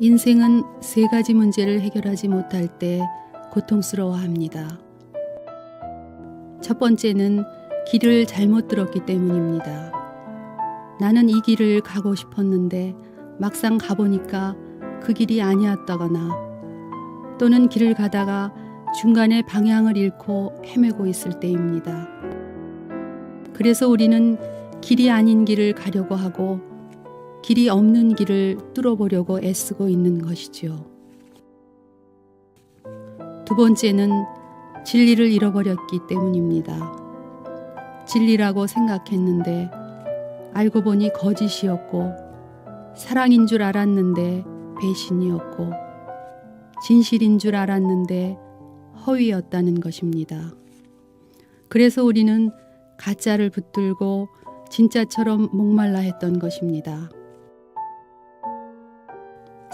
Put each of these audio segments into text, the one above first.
인생은 세 가지 문제를 해결하지 못할 때 고통스러워합니다. 첫 번째는 길을 잘못 들었기 때문입니다. 나는 이 길을 가고 싶었는데 막상 가보니까 그 길이 아니었다거나 또는 길을 가다가 중간에 방향을 잃고 헤매고 있을 때입니다. 그래서 우리는 길이 아닌 길을 가려고 하고 길이 없는 길을 뚫어보려고 애쓰고 있는 것이지요. 두 번째는 진리를 잃어버렸기 때문입니다. 진리라고 생각했는데 알고 보니 거짓이었고, 사랑인 줄 알았는데 배신이었고, 진실인 줄 알았는데 허위였다는 것입니다. 그래서 우리는 가짜를 붙들고 진짜처럼 목말라 했던 것입니다.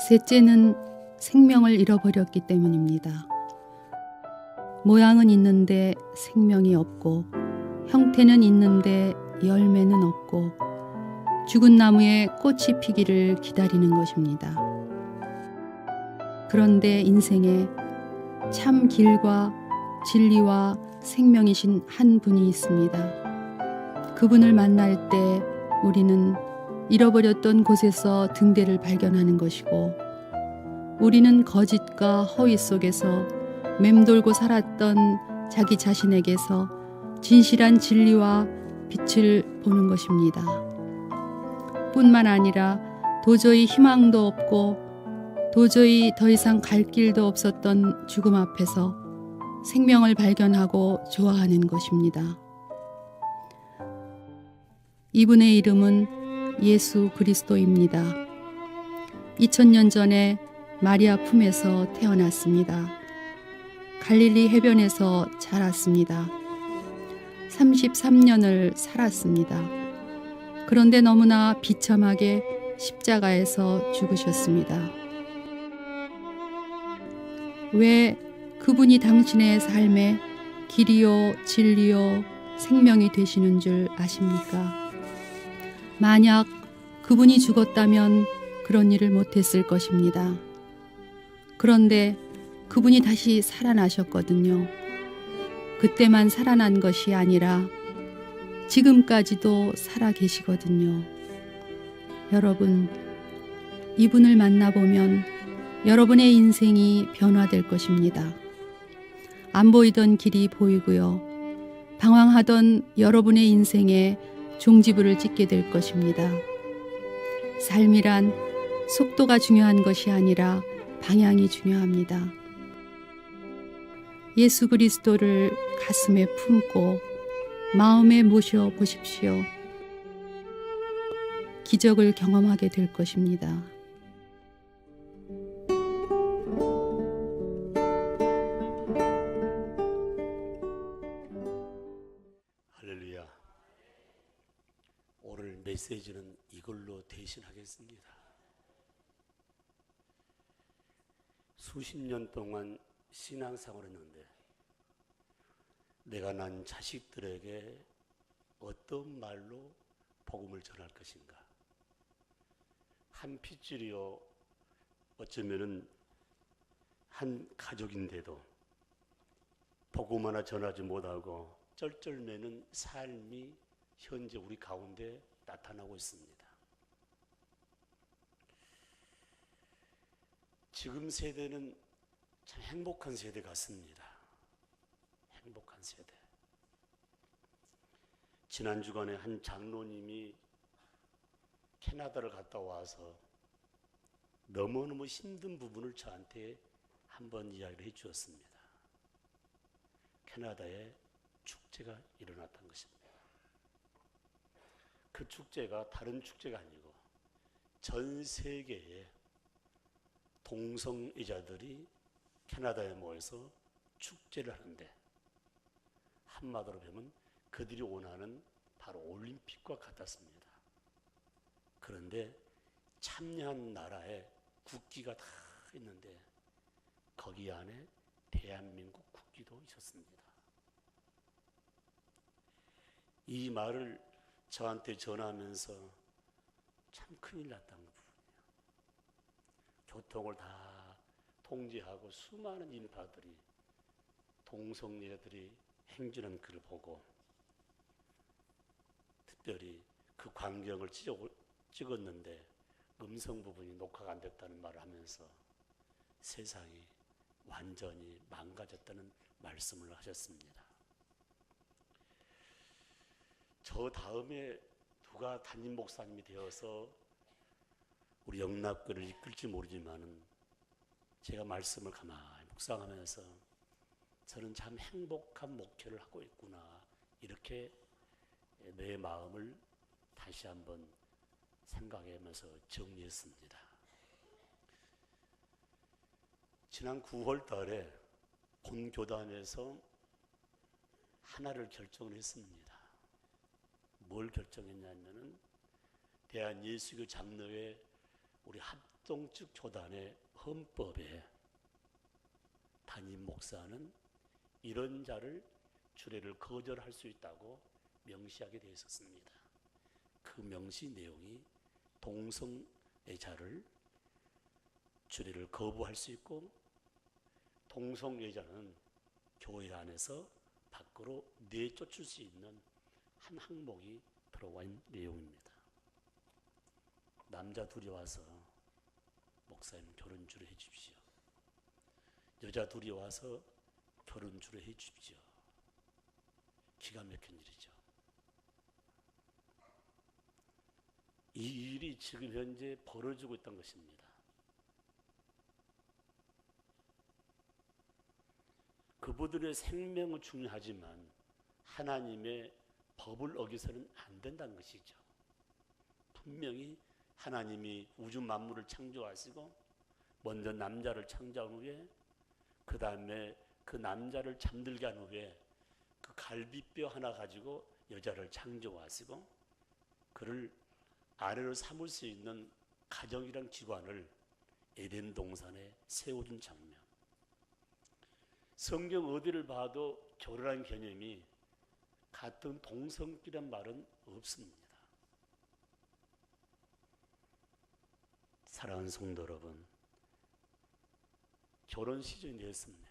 셋째는 생명을 잃어버렸기 때문입니다. 모양은 있는데 생명이 없고, 형태는 있는데 열매는 없고, 죽은 나무에 꽃이 피기를 기다리는 것입니다. 그런데 인생에 참 길과 진리와 생명이신 한 분이 있습니다. 그분을 만날 때 우리는 잃어버렸던 곳에서 등대를 발견하는 것이고, 우리는 거짓과 허위 속에서 맴돌고 살았던 자기 자신에게서 진실한 진리와 빛을 보는 것입니다. 뿐만 아니라 도저히 희망도 없고 도저히 더 이상 갈 길도 없었던 죽음 앞에서 생명을 발견하고 좋아하는 것입니다. 이분의 이름은 예수 그리스도입니다. 2000년 전에 마리아 품에서 태어났습니다. 갈릴리 해변에서 자랐습니다. 33년을 살았습니다. 그런데 너무나 비참하게 십자가에서 죽으셨습니다. 왜 그분이 당신의 삶에 길이요 진리요 생명이 되시는 줄 아십니까? 만약 그분이 죽었다면 그런 일을 못했을 것입니다. 그런데 그분이 다시 살아나셨거든요. 그때만 살아난 것이 아니라 지금까지도 살아 계시거든요. 여러분, 이분을 만나보면 여러분의 인생이 변화될 것입니다. 안 보이던 길이 보이고요. 방황하던 여러분의 인생에 종지부를 찍게 될 것입니다. 삶이란 속도가 중요한 것이 아니라 방향이 중요합니다. 예수 그리스도를 가슴에 품고 마음에 모셔 보십시오. 기적을 경험하게 될 것입니다. 할렐루야. 오늘 메시지는 이걸로 대신하겠습니다. 수십 년 동안 신앙생활을 했는데 내가 난 자식들에게 어떤 말로 복음을 전할 것인가? 한 핏줄이요, 어쩌면은 한 가족인데도 복음 하나 전하지 못하고 쩔쩔매는 삶이 현재 우리 가운데 나타나고 있습니다. 지금 세대는 참 행복한 세대 같습니다. 행복한 세대. 지난 주간에 한 장로님이 캐나다를 갔다 와서 너무너무 힘든 부분을 저한테 한번 이야기를 해 주었습니다. 캐나다에 축제가 일어났던 것입니다. 그 축제가 다른 축제가 아니고 전 세계의 동성애자들이 캐나다에 모여서 축제를 하는데, 한마디로 보면 그들이 원하는 바로 올림픽과 같았습니다. 그런데 참여한 나라에 국기가 다 있는데 거기 안에 대한민국 국기도 있었습니다. 이 말을 저한테 전하면서 참 큰일 났다는 부분이에요. 교통을 다 통제하고 수많은 인파들이 동성애들이 행진하는 그를 보고 특별히 그 광경을 찍었는데 음성 부분이 녹화가 안 됐다는 말을 하면서 세상이 완전히 망가졌다는 말씀을 하셨습니다. 저 다음에 누가 담임 목사님이 되어서 우리 영락교를 이끌지 모르지만은 제가 말씀을 가만히 묵상하면서 저는 참 행복한 목회를 하고 있구나, 이렇게 내 마음을 다시 한번 생각하면서 정리했습니다. 지난 9월 달에 본교단에서 하나를 결정을 했습니다. 뭘 결정했냐면은 대한예수교 장로회 우리 합동측 교단의 헌법에 담임 목사는 이런 자를 주례를 거절할 수 있다고 명시하게 되어 있었습니다. 그 명시 내용이 동성애자를 주례를 거부할 수 있고 동성애자는 교회 안에서 밖으로 내쫓을 수 있는 한 항목이 들어와 있는 내용입니다. 남자 둘이 와서 목사님 결혼 주례해 주십시오. 여자 둘이 와서 결혼 주례해 주십시오. 기가 막힌 일이죠. 이 일이 지금 현재 벌어지고 있다는 것입니다. 그분들의 생명은 중요하지만 하나님의 법을 어기서는 안 된다는 것이죠. 분명히 하나님이 우주 만물을 창조하시고 먼저 남자를 창조한 후에 그 다음에 그 남자를 잠들게 한 후에 그 갈비뼈 하나 가지고 여자를 창조하시고 그를 아내로 삼을 수 있는 가정이란 기관을 에덴 동산에 세워준 장면. 성경 어디를 봐도 결혼한 개념이 같은 동성끼리란 말은 없습니다. 사랑하는 성도 여러분, 결혼 시즌이 됐습니다.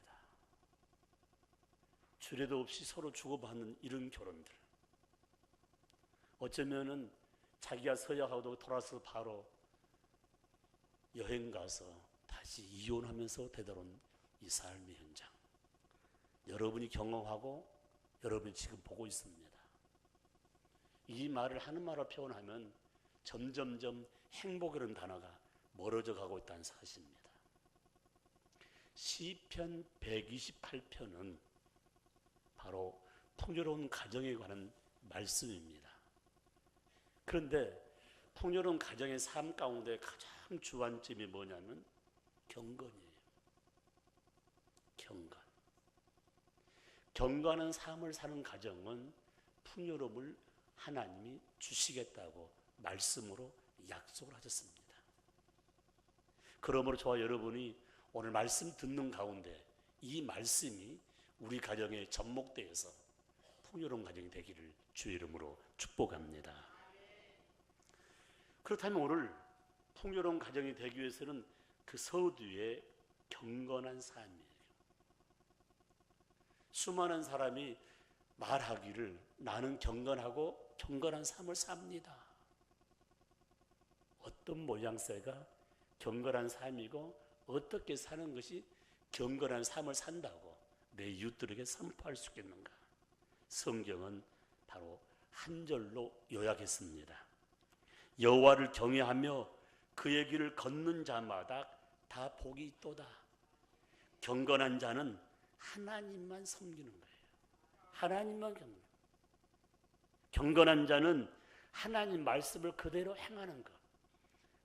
주례도 없이 서로 주고받는 이런 결혼들. 어쩌면은 자기가 서약하고 돌아서 바로 여행 가서 다시 이혼하면서 되돌아온 이 삶의 현장. 여러분이 경험하고 여러분이 지금 보고 있습니다. 이 말을 하는 말로 표현하면 점점점 행복이라는 단어가 멀어져 가고 있다는 사실입니다. 시편 128편은 바로 풍요로운 가정에 관한 말씀입니다. 그런데 풍요로운 가정의 삶 가운데 가장 주안점이 뭐냐면 경건이에요. 경건. 경건한 삶을 사는 가정은 풍요로움을 하나님이 주시겠다고 말씀으로 약속을 하셨습니다. 그러므로 저와 여러분이 오늘 말씀 듣는 가운데 이 말씀이 우리 가정에 접목되어서 풍요로운 가정이 되기를 주의 이름으로 축복합니다. 그렇다면 오늘 풍요로운 가정이 되기 위해서는 그 서두에 경건한 삶이에요. 수많은 사람이 말하기를 나는 경건하고 경건한 삶을 삽니다. 어떤 모양새가 경건한 삶이고 어떻게 사는 것이 경건한 삶을 산다고 내 이웃들에게 선포할 수 있겠는가? 성경은 바로 한 절로 요약했습니다. 여호와를 경외하며 그의 길을 걷는 자마다 다 복이 있도다. 경건한 자는 하나님만 섬기는 거예요. 하나님만 경건. 경건한 자는 하나님 말씀을 그대로 행하는 것.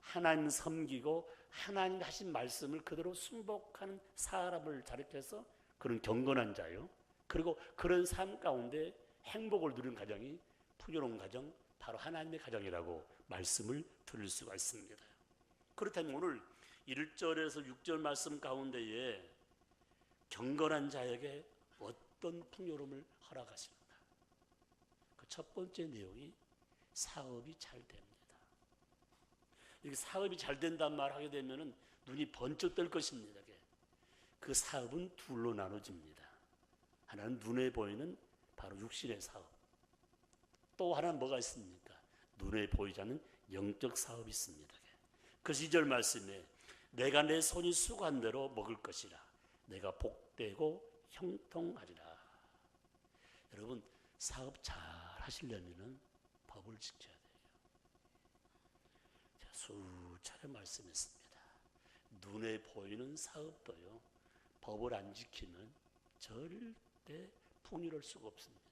하나님 섬기고 하나님 하신 말씀을 그대로 순복하는 사람을 가리켜서 그런 경건한 자요. 그리고 그런 삶 가운데 행복을 누리는 가정이 풍요로운 가정, 바로 하나님의 가정이라고 말씀을 들을 수가 있습니다. 그렇다면 오늘 1절에서 6절 말씀 가운데에 경건한 자에게 어떤 풍요로움을 허락하십니까? 그 첫 번째 내용이 사업이 잘 됩니다. 이렇게 사업이 잘 된다는 말 하게 되면은 눈이 번쩍 뜰 것입니다. 그 사업은 둘로 나눠집니다. 하나는 눈에 보이는 바로 육신의 사업. 또 하나는 뭐가 있습니까? 눈에 보이지 않는 영적 사업이 있습니다. 그래서 2절 말씀에 내가 내 손이 수고한 대로 먹을 것이라. 내가 복되고 형통하리라. 여러분, 사업 잘 하시려면 법을 지켜야 돼요. 제가 수차례 말씀했습니다. 눈에 보이는 사업도요, 법을 안 지키면 절대 풍요로울 수가 없습니다.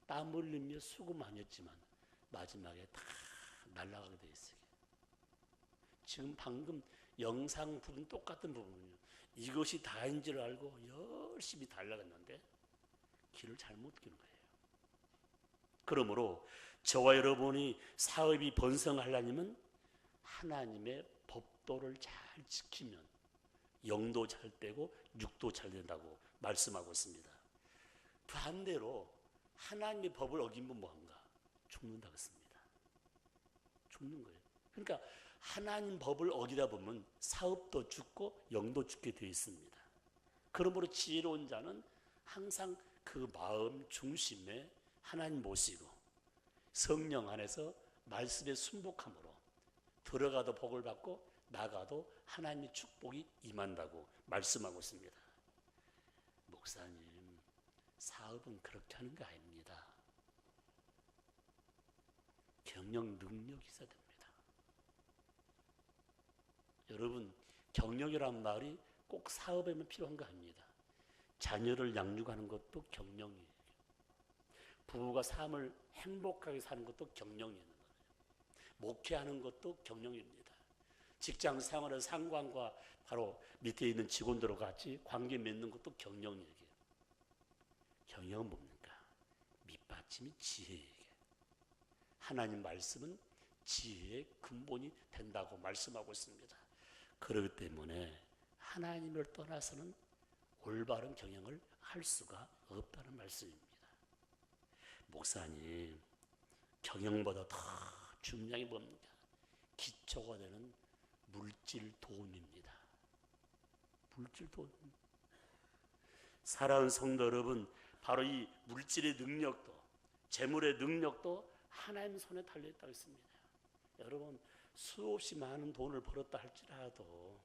땀 흘리며 수고 많이 했지만 마지막에 다 날아가게 돼 있어요. 지금 방금 영상 부분 똑같은 부분이요. 이것이 다인 줄 알고 열심히 달려갔는데 길을 잘못 긴 거예요. 그러므로 저와 여러분이 사업이 번성하려면 하나님의 법도를 잘 지키면 영도 잘 되고 육도 잘 된다고 말씀하고 있습니다. 반대로 하나님의 법을 어기면 뭐한가? 죽는다고 했습니다. 죽는 거예요. 그러니까 하나님 법을 어기다 보면 사업도 죽고 영도 죽게 되어 있습니다. 그러므로 지혜로운 자는 항상 그 마음 중심에 하나님 모시고 성령 안에서 말씀에 순복함으로 들어가도 복을 받고 나가도 하나님의 축복이 임한다고 말씀하고 있습니다. 목사님, 사업은 그렇게 하는 거 아닙니다. 경영 능력이 있어야 됩니다. 여러분, 경영이란 말이 꼭 사업에만 필요한 거 아닙니다. 자녀를 양육하는 것도 경영이에요. 부부가 삶을 행복하게 사는 것도 경영이에요. 목회하는 것도 경영입니다. 직장 생활의 상관과 바로 밑에 있는 직원들과 같이 관계 맺는 것도 경영이에요. 경영은 뭡니까? 밑받침이 지혜예요. 하나님 말씀은 지혜의 근본이 된다고 말씀하고 있습니다. 그렇기 때문에 하나님을 떠나서는 올바른 경영을 할 수가 없다는 말씀입니다. 목사님, 경영보다 더 중요한 게 뭡니까? 기초가 되는 물질 돈입니다. 물질 돈. 사랑하는 성도 여러분, 바로 이 물질의 능력도, 재물의 능력도 하나님 손에 달려있다고 했습니다. 여러분, 수없이 많은 돈을 벌었다 할지라도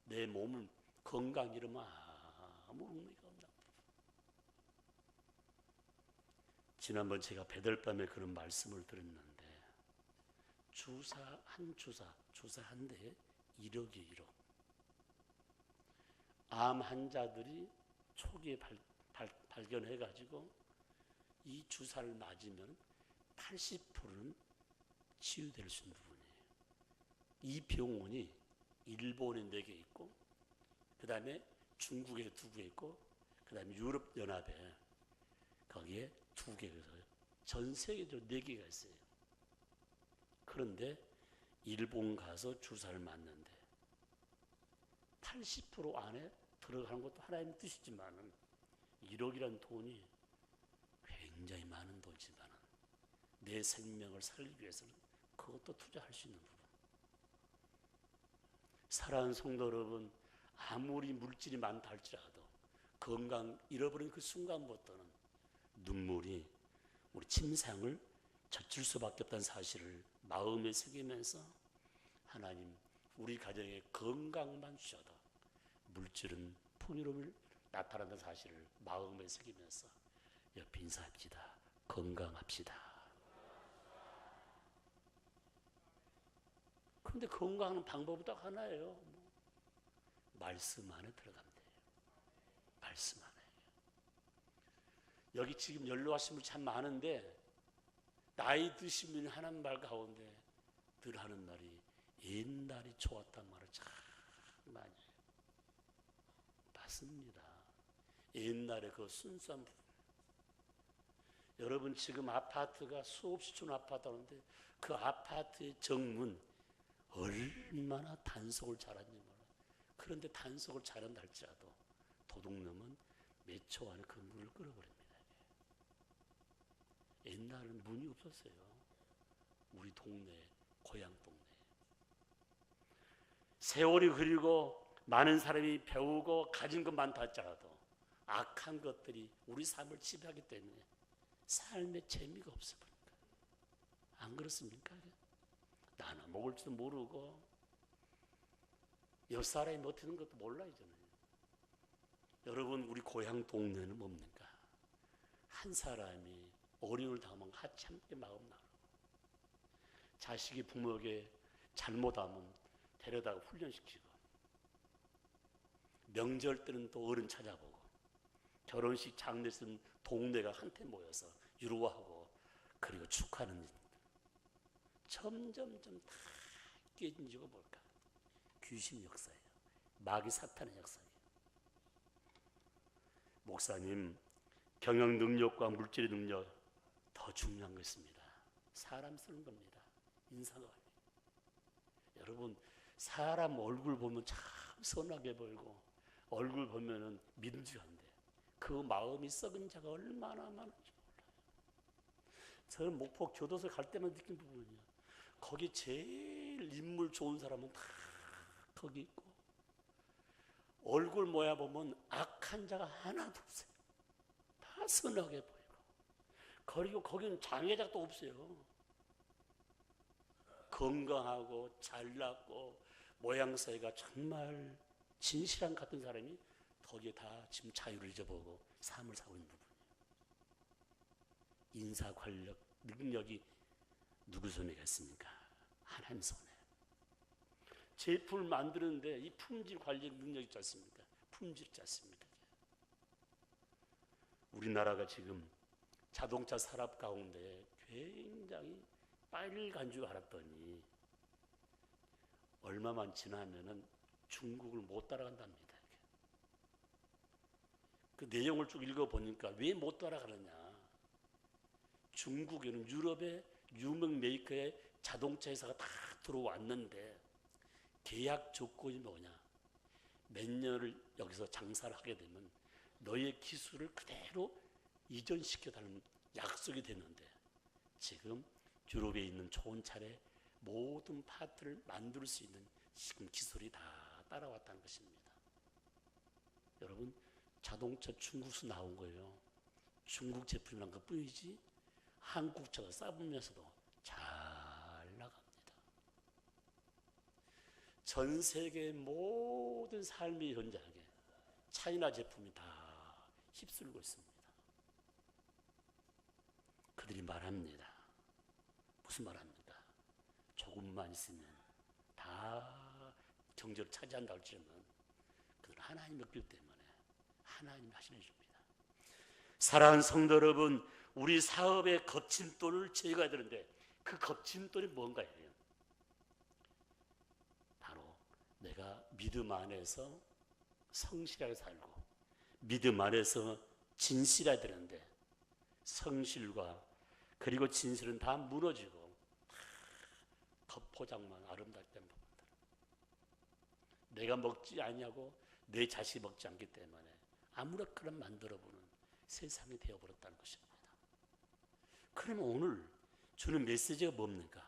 내 몸을 건강 잃으면 아무 의미가 없나. 지난번 제가 배들밤에 그런 말씀을 드렸는데 주사 한 대에 1억이에요. 1억. 암 환자들이 초기에 발견해가지고 이 주사를 맞으면 80%는 치유될 수 있는 부분이에요. 이 병원이 일본에 4개 있고, 그 다음에 중국에 2개 있고, 그 다음에 유럽연합에 거기에 2개에서 전 세계적으로 4개가 있어요. 그런데 일본 가서 주사를 맞는데 80% 안에 들어가는 것도 하나님의 뜻이지만은 1억이라는 돈이 굉장히 많은 돈이지만은 내 생명을 살리기 위해서는 그것도 투자할 수 있는 부분. 사랑하는 성도 여러분, 아무리 물질이 많다 할지라도 건강 잃어버린 그 순간부터는 눈물이 우리 침상을 젖힐 수밖에 없다는 사실을 마음에 새기면서 하나님, 우리 가정에 건강만 주셔도 물질은 풍요로움을 나타난다는 사실을 마음에 새기면서 옆에 인사합시다. 건강합시다. 그런데 건강하는 방법은 딱 하나예요. 말씀 안에 들어가면 돼요. 말씀 안에. 여기 지금 연로하신 분 참 많은데 나이 드신 분이 하는 말 가운데 늘 하는 말이 옛날이 좋았단 말을 참 많이 해요. 맞습니다. 옛날에 그 순수한 부분. 여러분 지금 아파트가 수없이 준 아파트인데 그 아파트의 정문 얼마나 단속을 잘하는지 몰라요. 그런데 단속을 잘한다 할지라도 도둑놈은 몇 초 안에 그 문을 끌어버립니다. 옛날에는 문이 없었어요. 우리 동네, 고향 동네. 세월이 흐르고 많은 사람이 배우고 가진 것 많다 할지라도 악한 것들이 우리 삶을 지배하기 때문에 삶의 재미가 없어버립니다. 안 그렇습니까? 나눠 먹을 줄도 모르고 옆 사람이 못하는 것도 몰라요. 저는. 여러분, 우리 고향 동네는 뭡니까? 한 사람이 어려움을 당하면 같이 함께 마음 나누고, 자식이 부모에게 잘못하면 데려다가 훈련시키고, 명절 때는 또 어른 찾아보고, 결혼식 장례는 동네가 한테 모여서 위로하고, 그리고 축하하는 일들. 점점점 다 깨진 이유가 뭘까? 귀신 역사예요. 마귀 사탄의 역사예요. 목사님, 경영 능력과 물질의 능력 더 중요한 것입니다. 사람 쓰는 겁니다. 인사관리. 여러분, 사람 얼굴 보면 참 선하게 보이고 얼굴 보면은 믿음직한데 그 마음이 썩은 자가 얼마나 많은지 몰라요. 저는 목포 교도소 갈 때만 느낀 부분이에요. 거기 제일 인물 좋은 사람은 다 거기 있고 얼굴 모야 보면 악한 자가 하나도 없어요. 다 선하게 보이고. 그리고 거기는 장애자도 없어요. 건강하고 잘났고 모양새가 정말 진실한 같은 사람이 거기에 다 지금 자유를 잊어보고 삶을 사고 있는 부분이에요. 인사 관력 능력이 누구 손에 있습니까? 하나님 손에. 제품을 만드는데 이 품질 관리 능력이 있지 않습니까? 품질 있지 않습니까? 우리나라가 지금 자동차 산업 가운데 굉장히 빨간 줄 알았더니 얼마만 지나면은 중국을 못 따라간답니다. 그 내용을 쭉 읽어보니까 왜 못 따라가느냐. 중국에는 유럽의 유명 메이커의 자동차 회사가 다 들어왔는데 계약 조건이 뭐냐. 몇 년을 여기서 장사를 하게 되면 너의 기술을 그대로 이전시켜달라는 약속이 됐는데 지금 유럽에 있는 좋은 차의 모든 파트를 만들 수 있는 지금 기술이 다 따라왔다는 것입니다. 여러분, 자동차 중국에서 나온 거예요. 중국 제품이란 것 뿐이지 한국 차가 싸우면서도 잘 나갑니다. 전 세계 모든 삶의 현장에 차이나 제품이 다 휩쓸고 있습니다. 그들이 말합니다. 무슨 말합니까? 조금만 있으면 다 경제를 차지한다 할지는 그건 하나님 믿기 때문에 하나님이 하시는 일입니다. 사랑하는 성도 여러분, 우리 사업의 거침돌을 제거해야 되는데 그 거침돌이 뭔가요? 바로 내가 믿음 안에서 성실하게 살고 믿음 안에서 진실해야 되는데 성실과 그리고 진실은 다 무너지고 겉포장만 아름답다는 부분들. 내가 먹지 아니하고 내 자식이 먹지 않기 때문에 아무렇게나 만들어보는 세상이 되어버렸다는 것입니다. 그러면 오늘 주는 메시지가 뭡니까?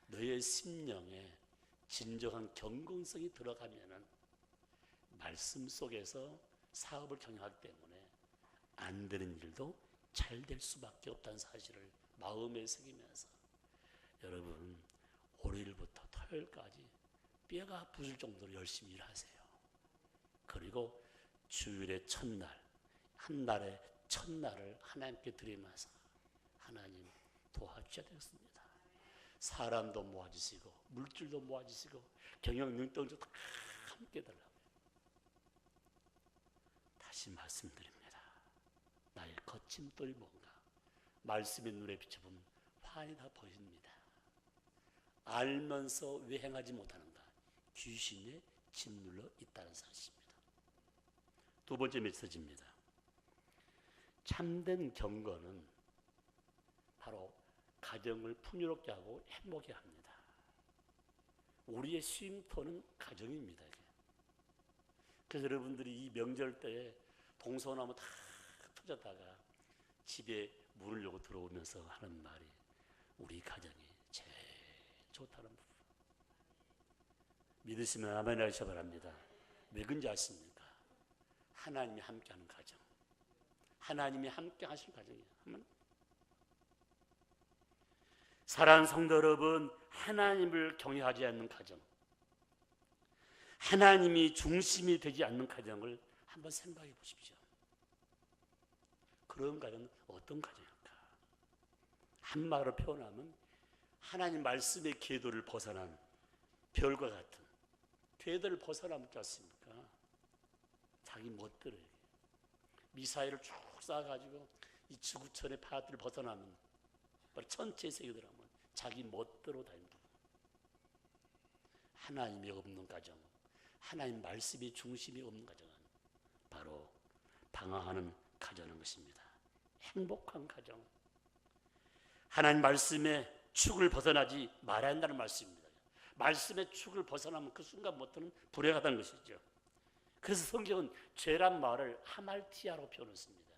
너의 심령에 진정한 경건성이 들어가면은 말씀 속에서 사업을 경영하기 때문에 안 되는 일도 잘 될 수밖에 없다는 사실을 마음에 새기면서 여러분 월요일부터 토요일까지 뼈가 부술 정도로 열심히 일하세요. 그리고 주일의 첫날, 한 달의 첫날을 하나님께 드리면서 하나님 도와주셔야 되겠습니다. 사람도 모아주시고 물질도 모아주시고 경영 능력도 다 함께 달라고요. 다시 말씀드립니다. 나의 거침돌이 뭔가 말씀의 눈에 비춰보면 환히 다 보입니다. 알면서 왜 행하지 못하는가? 귀신에 짓눌러 있다는 사실입니다. 두 번째 메시지입니다. 참된 경건은 바로 가정을 풍요롭게 하고 행복하게 합니다. 우리의 쉼터는 가정입니다. 그래서 여러분들이 이 명절 때에 동서나무 다 터졌다가 집에 문을 열고 들어오면서 하는 말이 우리 가정이 제일 좋다는 부분. 믿으시면 아멘 하시기 바랍니다. 왜 그런지 아십니까? 하나님이 함께하는 가정, 하나님이 함께 하신 가정이에요. 사랑하는 성도 여러분, 하나님을 경외하지 않는 가정, 하나님이 중심이 되지 않는 가정을 한번 생각해 보십시오. 그런 가정은 어떤 가정일까? 한마디로 표현하면 하나님 말씀의 궤도를 벗어난 별과 같은 궤도를 벗어나면 어떻지 않습니까? 자기 멋대로 미사일을 쭉 쏴가지고 이 지구촌의 파트를 벗어나면 바로 천체 세계들하면 자기 멋대로 다니는 부분. 하나님이 없는 가정, 하나님 말씀이 중심이 없는 가정은 바로 방황하는 가정인 것입니다. 행복한 가정, 하나님 말씀의 축을 벗어나지 말아야 한다는 말씀입니다. 말씀의 축을 벗어나면 그 순간부터는 불행하다는 것이죠. 그래서 성경은 죄란 말을 하말티아로 표현했습니다.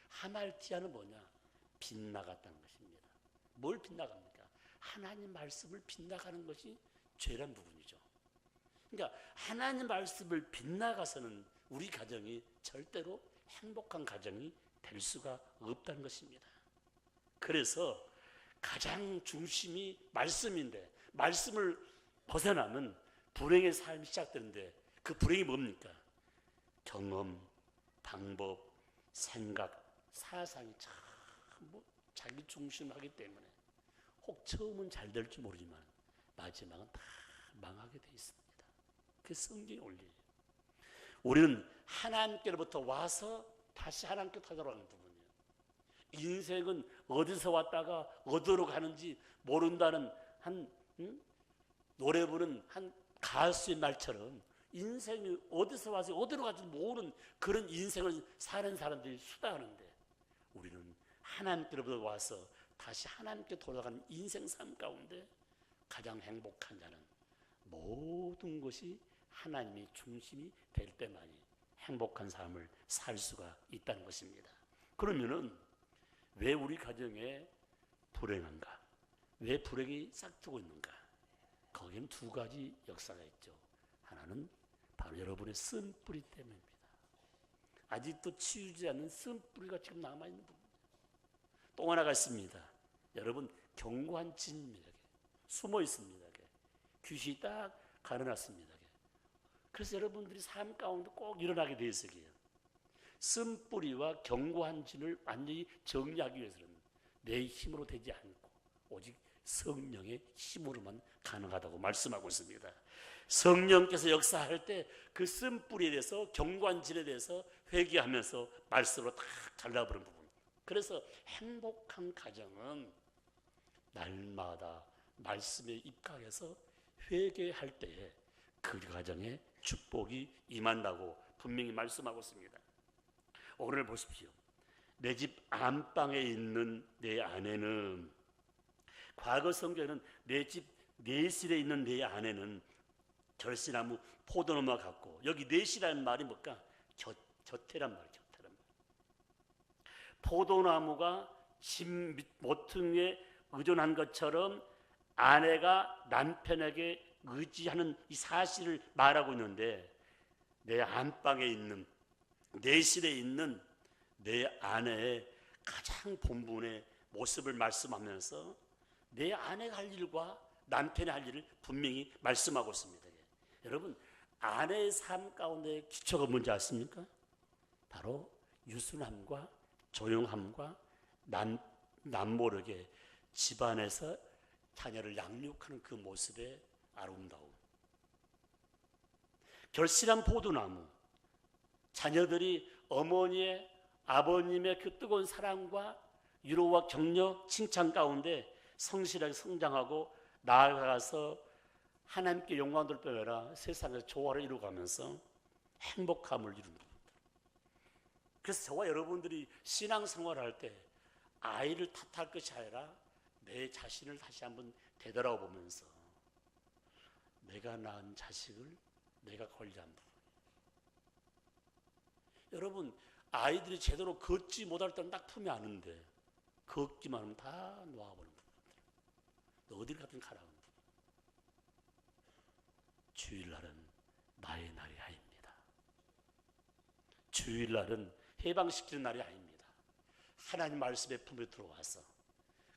하말티아는 뭐냐? 빗나갔다는 것입니다. 뭘 빗나갑니까? 하나님 말씀을 빗나가는 것이 죄란 부분이죠. 그러니까 하나님 말씀을 빗나가서는 우리 가정이 절대로 행복한 가정이 될 수가 없다는 것입니다. 그래서 가장 중심이 말씀인데 말씀을 벗어나면 불행의 삶이 시작되는데 그 불행이 뭡니까? 경험, 방법, 생각, 사상이 참 자기 중심하기 때문에 혹 처음은 잘 될지 모르지만 마지막은 다 망하게 돼 있습니다. 그 성경이 원리예요. 우리는 하나님께로부터 와서 다시 하나님께 돌아가는 부분이에요. 인생은 어디서 왔다가 어디로 가는지 모른다는 노래 부르는 한 가수의 말처럼 인생이 어디서 와서 어디로 가지 모르는 그런 인생을 사는 사람들이 수다하는데 우리는 하나님께로부터 와서 다시 하나님께 돌아가는 인생 삶 가운데 가장 행복한 자는 모든 것이 하나님이 중심이 될 때만이 행복한 삶을 살 수가 있다는 것입니다. 그러면은 왜 우리 가정에 불행한가? 왜 불행이 싹트고 있는가? 거기는 두 가지 역사가 있죠. 하나는 바로 여러분의 쓴뿌리 때문입니다. 아직도 치우지 않는 쓴뿌리가 지금 남아있는 부분이에요. 또 하나가 있습니다. 여러분 견고한 진입니다. 숨어 있습니다. 귀신이 딱 가려놨습니다. 그래서 여러분들이 삶 가운데 꼭 일어나게 되어 있어요. 쓴뿌리와 견고한 진을 완전히 정리하기 위해서는 내 힘으로 되지 않고 오직 성령의 힘으로만 가능하다고 말씀하고 있습니다. 성령께서 역사할 때 그 쓴뿌리에 대해서 견고한 진에 대해서 회개하면서 말씀으로 딱 잘라버린 부분. 그래서 행복한 가정은 날마다 말씀에 입각해서 회개할 때에 그 가정에 축복이 임한다고 분명히 말씀하고 있습니다. 오늘 보십시오. 내 집 안방에 있는 내 아내는, 과거 성경에는 내 집 내실에 있는 내 아내는 결실나무 포도나무와 같고, 여기 내실이라는 말이 뭘까? 곁에란 말이죠. 곁에란 말. 포도나무가 집 모퉁이에 의존한 것처럼 아내가 남편에게 의지하는 이 사실을 말하고 있는데, 내 안방에 있는 내실에 있는 내 아내의 가장 본분의 모습을 말씀하면서 내 아내가 할 일과 남편이 할 일을 분명히 말씀하고 있습니다. 여러분, 아내의 삶 가운데 기초가 뭔지 아십니까? 바로 유순함과 조용함과 남모르게 집안에서 자녀를 양육하는 그 모습의 아름다움. 결실한 포도나무, 자녀들이 어머니의 아버님의 그 뜨거운 사랑과 위로와 격려, 칭찬 가운데 성실하게 성장하고 나아가서 하나님께 영광 돌 뿐 아니라 세상에서 조화를 이루어가면서 행복함을 이루는 부분들. 그래서 저와 여러분들이 신앙생활을 할 때 아이를 탓할 것이 아니라 내 자신을 다시 한번 되돌아보면서 내가 낳은 자식을 내가 관리한 부분. 여러분, 아이들이 제대로 걷지 못할 때는 딱 품에 안는데 걷기만 하면 다 놓아버리는 부분들. 너 어딜 가든 가라는 부분. 주일날은 나의 날이 아닙니다. 주일날은 해방시키는 날이 아닙니다. 하나님 말씀의 품에 들어와서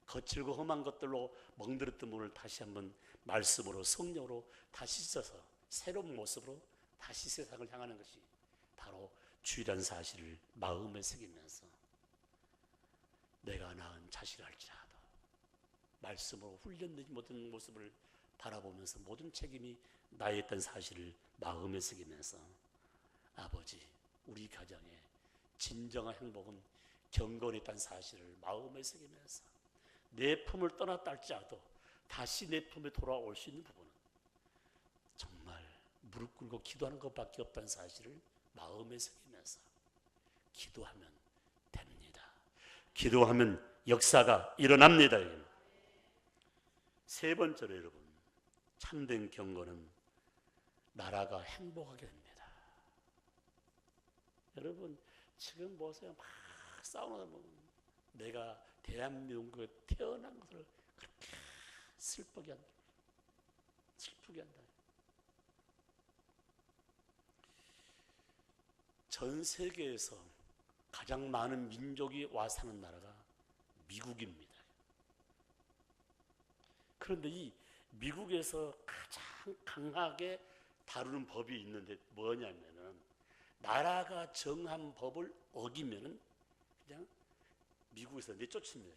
거칠고 험한 것들로 멍들었던 문을 다시 한번 말씀으로 성령으로 다시 씻어서 새로운 모습으로 다시 세상을 향하는 것이 바로 주일이라는 사실을 마음에 새기면서 내가 낳은 자식이랄지라도 말씀으로 훈련된 모든 모습을 바라보면서 모든 책임이 나에 있다는 사실을 마음에 새기면서 아버지, 우리 가정의 진정한 행복은 경건에 있다는 사실을 마음에 새기면서 내 품을 떠났다 할지라도 다시 내 품에 돌아올 수 있는 부분은 정말 무릎 꿇고 기도하는 것밖에 없다는 사실을 마음에 새기면서 기도하면 됩니다. 기도하면 역사가 일어납니다. 세 번째로 여러분, 참된 경건은 나라가 행복하게 됩니다. 여러분 지금 보세요. 막 싸우는 보면 내가 대한민국에 태어난 것을 그렇게 슬프게 한다. 전 세계에서 가장 많은 민족이 와 사는 나라가 미국입니다. 그런데 이 미국에서 가장 강하게 다루는 법이 있는데 뭐냐면은 나라가 정한 법을 어기면은 그냥 미국에서 내쫓습니다.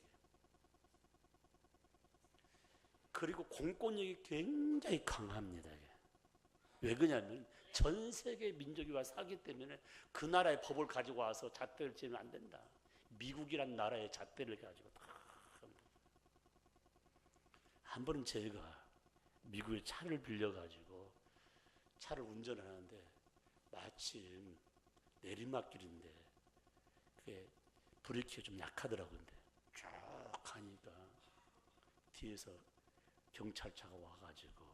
그리고 공권력이 굉장히 강합니다. 왜 그러냐면 전 세계 민족이 와 살기 때문에 그 나라의 법을 가지고 와서 잣대를 지면 안 된다. 미국이란 나라의 잣대를 가지고 다 한 번은 제가 미국의 차를 빌려가지고 차를 운전하는데 마침 내리막길인데 그게 브레이크가 좀 약하더라고요. 근데 쭉 가니까 뒤에서 경찰차가 와가지고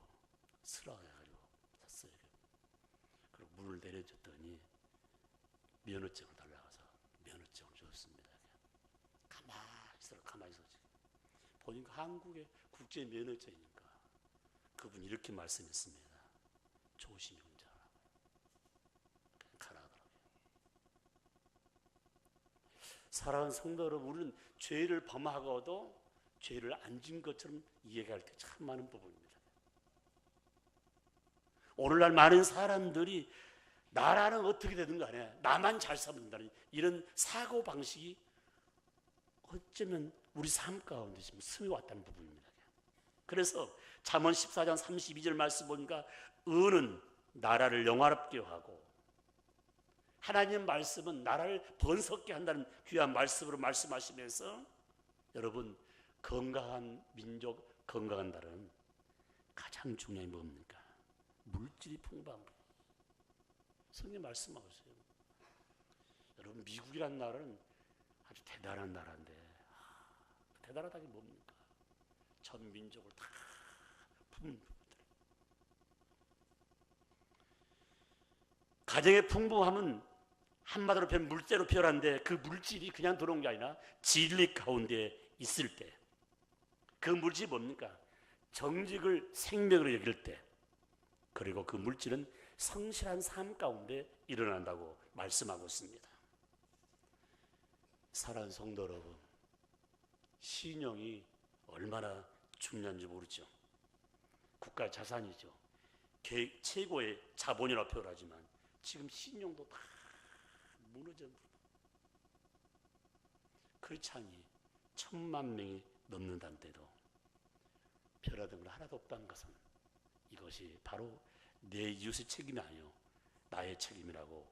쓰라해가지고 탔어요. 그리고 문을 내려줬더니 면허증을 달라가서 면허증을 줬습니다. 가만히 있어. 보니까 한국의 국제 면허증이니까 그분이 이렇게 말씀했습니다. 조심히 운전하라고. 그냥 가라더라고요. 사랑하는 성도 여러분, 우리는 죄를 범하고도 죄를 안 진 것처럼 이해할 때 참 많은 부분입니다. 오늘날 많은 사람들이 나라는 어떻게 되든 간에 나만 잘 살면 된다는 이런 사고방식이 어쩌면 우리 삶 가운데 지금 스며왔다는 부분입니다. 그래서 잠언 14장 32절 말씀 보니까 의는 나라를 영화롭게 하고 하나님의 말씀은 나라를 번성케 한다는 귀한 말씀으로 말씀하시면서 여러분 건강한 민족, 건강한 나라는 가장 중요한 게 뭡니까? 물질이 풍부한 거. 성경 말씀하고 있어요. 여러분 미국이란 나라는 아주 대단한 나라인데 대단하다는 게 뭡니까? 전 민족을 다 품은 부분들. 가정의 풍부함은 한마디로 표현 물때로 표현하는데 그 물질이 그냥 들어온 게 아니라 진리 가운데 있을 때 그 물질이 뭡니까? 정직을 생명으로 여길 때 그리고 그 물질은 성실한 삶 가운데 일어난다고 말씀하고 있습니다. 사랑하는 성도 여러분, 신용이 얼마나 중요한지 모르죠. 국가의 자산이죠. 최고의 자본이라고 표현하지만 지금 신용도 다 무너져. 크리스찬이 1,000만 명이 넘는다는데도 변화된 건 하나도 없다는 것은 이것이 바로 내 이웃의 책임이 아니요 나의 책임이라고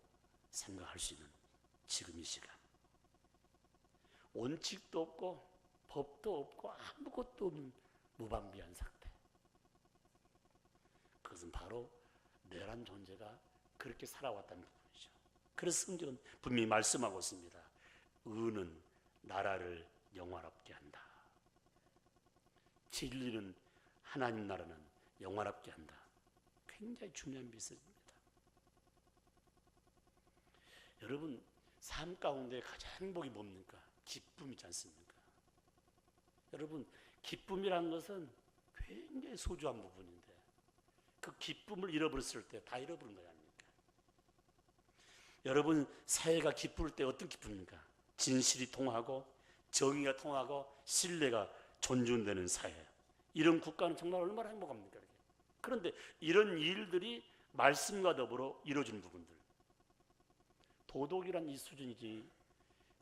생각할 수 있는 지금 이 시간. 원칙도 없고 법도 없고 아무것도 없는 무방비한 상태. 그것은 바로 내란 존재가 그렇게 살아왔다는 부분이죠. 그래서 성경은 분명히 말씀하고 있습니다. 의는 나라를 영화롭게 한다. 진리는 하나님 나라는 영화롭게 한다. 굉장히 중요한 메시지입니다. 여러분 삶 가운데 가장 행복이 뭡니까? 기쁨이지 않습니까? 여러분 기쁨이란 것은 굉장히 소중한 부분인데 그 그 기쁨을 잃어버렸을 때 다 잃어버린 거 아닙니까? 여러분, 사회가 기쁠 때 어떤 기쁨입니까? 진실이 통하고 정의가 통하고 신뢰가 존중되는 사회. 이런 국가는 정말 얼마나 행복합니까? 그런데 이런 일들이 말씀과 더불어 이루어지는 부분들, 도덕이란 이 수준이지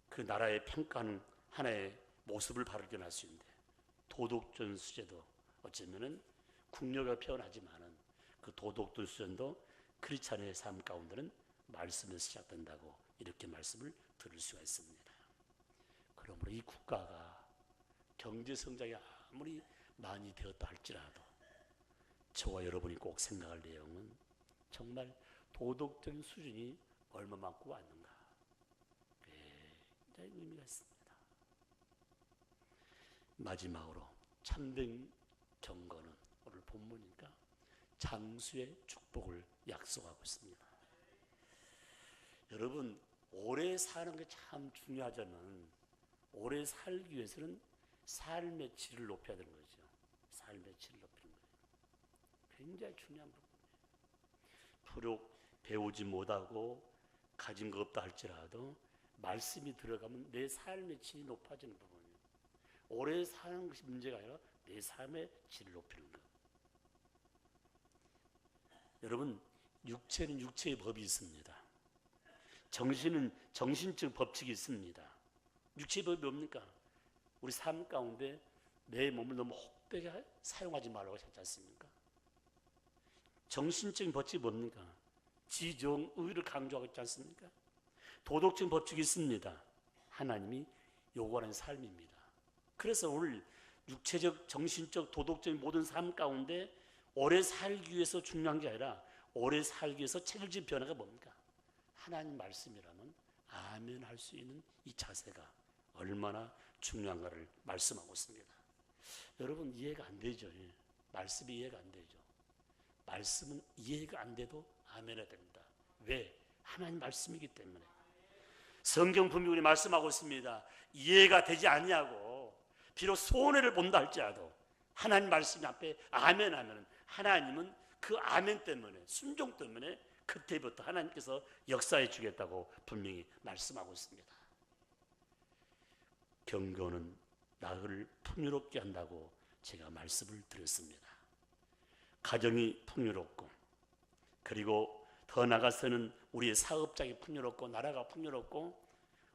그 나라의 평가는 하나의 모습을 발견할 수 있는데, 도덕적 수준도 어쩌면은 국력을 표현하지만은 그 도덕적 수준도 크리스찬의 삶 가운데는 말씀에서 시작된다고 이렇게 말씀을 들을 수가 있습니다. 그러므로 이 국가가 경제 성장이 아무리 많이 되었다 할지라도 저와 여러분이 꼭 생각할 내용은 정말 도덕적인 수준이 얼마만큼 왔는가, 굉장히 의미가 있습니다. 마지막으로 참된 경건은 오늘 본문이니까 장수의 축복을 약속하고 있습니다. 여러분, 오래 사는 게 참 중요하지만 오래 살기 위해서는 삶의 질을 높여야 되는 거죠. 삶의 질을 높이는 거예요. 굉장히 중요한 부분이에요. 비록 배우지 못하고 가진 거 없다 할지라도 말씀이 들어가면 내 삶의 질이 높아지는 부분이에요. 오래 사는 것이 문제가 아니라 내 삶의 질을 높이는 것. 여러분, 육체는 육체의 법이 있습니다. 정신은 정신적 법칙이 있습니다. 육체의 법이 뭡니까? 우리 삶 가운데 내 몸을 너무 혹되게 사용하지 말라고 하지 않습니까? 정신적인 법칙이 뭡니까? 지정의를 강조하고 있지 않습니까? 도덕적인 법칙이 있습니다. 하나님이 요구하는 삶입니다. 그래서 오늘 육체적, 정신적, 도덕적인 모든 삶 가운데 오래 살기 위해서 중요한 게 아니라 오래 살기 위해서 체질적 변화가 뭡니까? 하나님 말씀이라면 아멘 할 수 있는 이 자세가 얼마나 중요한가를 말씀하고 있습니다. 여러분, 이해가 안 되죠? 말씀이 이해가 안 되죠? 말씀은 이해가 안 돼도 아멘 해야 됩니다. 왜? 하나님 말씀이기 때문에. 성경 분명히 말씀하고 있습니다. 이해가 되지 아니하고 비록 손해를 본다 할지라도 하나님 말씀 앞에 아멘 하면 하나님은 그 아멘 때문에, 순종 때문에 그때부터 하나님께서 역사해 주겠다고 분명히 말씀하고 있습니다. 경건은 나를 풍요롭게 한다고 제가 말씀을 드렸습니다. 가정이 풍요롭고, 그리고 더 나아가서는 우리의 사업장이 풍요롭고, 나라가 풍요롭고,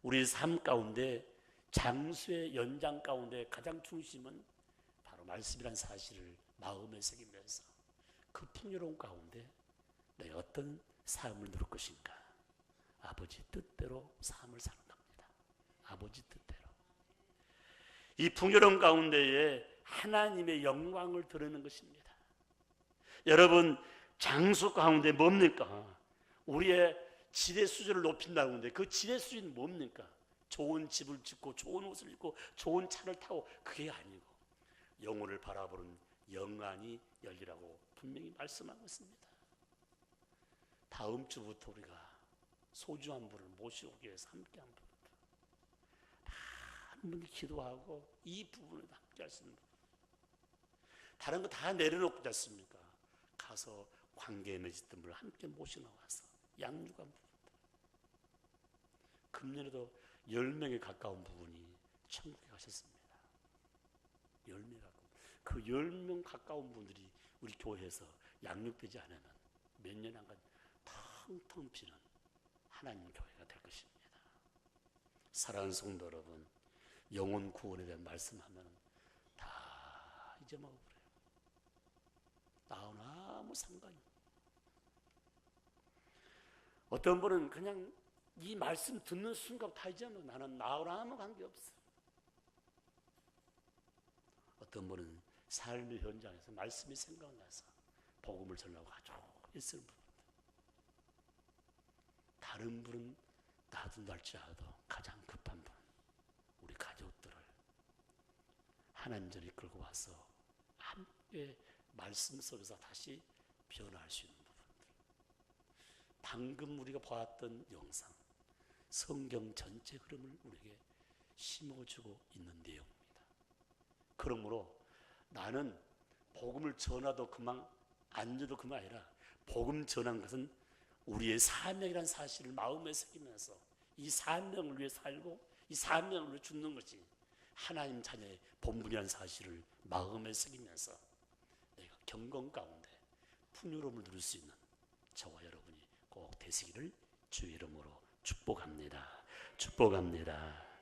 우리의 삶 가운데 장수의 연장 가운데 가장 중심은 바로 말씀이란 사실을 마음에 새기면서 그 풍요로운 가운데 내가 어떤 삶을 누릴 것인가, 아버지 뜻대로 삶을 사는 겁니다. 아버지 뜻대로. 이 풍요로운 가운데에 하나님의 영광을 드리는 것입니다. 여러분, 장수 가운데 뭡니까? 우리의 지혜 수준을 높인다고 하는데 그 지혜 수준이 뭡니까? 좋은 집을 짓고 좋은 옷을 입고 좋은 차를 타고 그게 아니고 영혼을 바라보는 영안이 열리라고 분명히 말씀하고 있습니다. 다음 주부터 우리가 소중한 분을 모시기 위해서 함께한 분들 많은 분이 기도하고 이 부분을 함께 할 수 있는 부분, 다른 거 다 내려놓고 있지 않습니까? 가서 관계에 맺었던 분을 함께 모셔나와서 양육한 부분들, 금년에도 10명에 가까운 부분이 천국에 가셨습니다. 10명 가까운, 그 10명 가까운 분들이 우리 교회에서 양육되지 않으면 몇 년 안간 텅텅 비는 하나님 교회가 될 것입니다. 사랑하는 성도 여러분, 영혼 구원에 대한 말씀하면 다 잊어먹어버려요. 나하고는 아무 상관이 없어요. 어떤 분은 그냥 이 말씀 듣는 순간 다 잊어먹어요. 나는 나하고는 아무 관계없어. 어떤 분은 삶의 현장에서 말씀이 생각나서 복음을 전하고 아주 애쓰는 부분, 다른 분은 놔둔다 할지라도 가장 급한 분, 우리 가족들을 하나님 전에 끌고 와서 함께 말씀 속에서 다시 변화할 수 있는 부분들, 방금 우리가 보았던 영상, 성경 전체 흐름을 우리에게 심어주고 있는 내용입니다. 그러므로 나는 복음을 전하도 그만 안주도 그만 아니라 복음 전한 것은 우리의 사명이라는 사실을 마음에 새기면서 이 사명을 위해 살고 이 사명을 위해 죽는 것이 하나님 자녀의 본분이라는 사실을 마음에 새기면서 내가 경건 가운데 풍요로움을 누릴 수 있는 저와 여러분이 꼭 되시기를 주의 이름으로 축복합니다. 축복합니다.